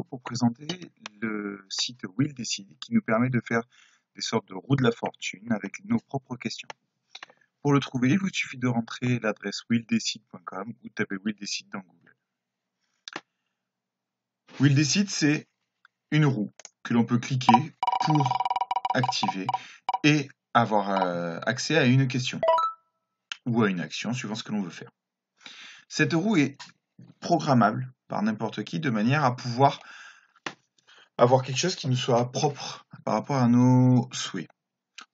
pour présenter le site Will Decide qui nous permet de faire des sortes de roues de la fortune avec nos propres questions. Pour le trouver, il vous suffit de rentrer l'adresse willdecide.com ou de taper Will Decide dans Google. Will Decide, c'est une roue que l'on peut cliquer pour activer et avoir accès à une question ou à une action suivant ce que l'on veut faire. Cette roue est programmable par n'importe qui de manière à pouvoir avoir quelque chose qui nous soit propre par rapport à nos souhaits.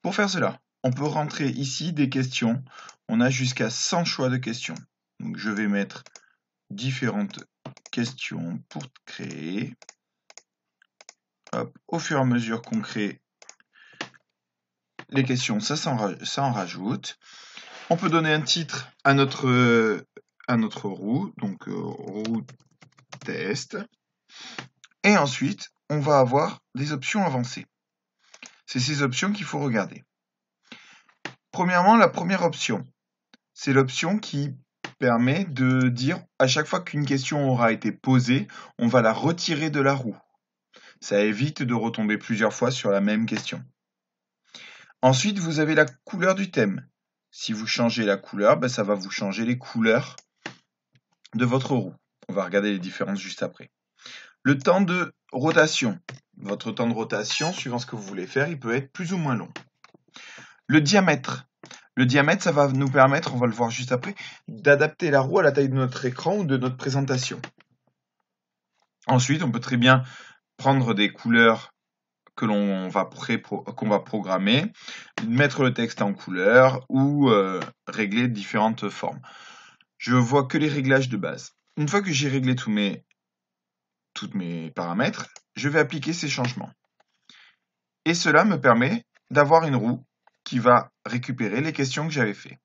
Pour faire cela, on peut rentrer ici des questions. On a jusqu'à 100 choix de questions. Donc je vais mettre différentes questions pour créer. Hop, au fur et à mesure qu'on crée les questions, ça en rajoute. On peut donner un titre à notre roue, donc roue test. Et ensuite, on va avoir des options avancées. C'est ces options qu'il faut regarder. Premièrement, la première option, c'est l'option qui permet de dire à chaque fois qu'une question aura été posée, on va la retirer de la roue. Ça évite de retomber plusieurs fois sur la même question. Ensuite, vous avez la couleur du thème. Si vous changez la couleur, ça va vous changer les couleurs de votre roue. On va regarder les différences juste après. Le temps de rotation. Votre temps de rotation, suivant ce que vous voulez faire, il peut être plus ou moins long. Le diamètre. Le diamètre, ça va nous permettre, on va le voir juste après, d'adapter la roue à la taille de notre écran ou de notre présentation. Ensuite, on peut très bien prendre des couleurs qu'on va programmer, mettre le texte en couleur ou régler différentes formes. Je vois que les réglages de base. Une fois que j'ai réglé tous mes paramètres, je vais appliquer ces changements. Et cela me permet d'avoir une roue qui va récupérer les questions que j'avais faites.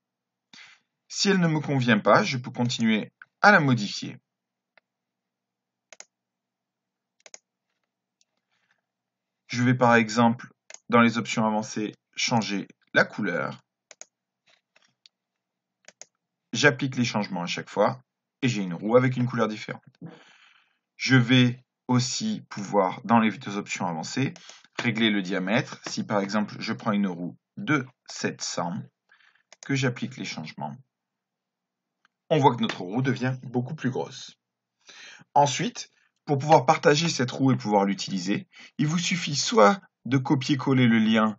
Si elle ne me convient pas, je peux continuer à la modifier. Je vais par exemple, dans les options avancées, changer la couleur. J'applique les changements à chaque fois et j'ai une roue avec une couleur différente. Je vais aussi pouvoir, dans les deux options avancées, régler le diamètre. Si par exemple, je prends une roue de 700, que j'applique les changements, on voit que notre roue devient beaucoup plus grosse. Ensuite, pour pouvoir partager cette roue et pouvoir l'utiliser, il vous suffit soit de copier-coller le lien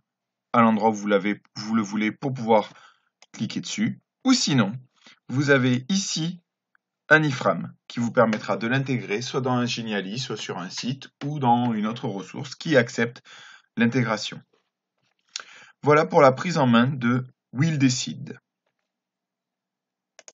à l'endroit où vous le voulez pour pouvoir cliquer dessus, ou sinon, vous avez ici un iframe qui vous permettra de l'intégrer soit dans un Geniali, soit sur un site ou dans une autre ressource qui accepte l'intégration. Voilà pour la prise en main de Will Decide.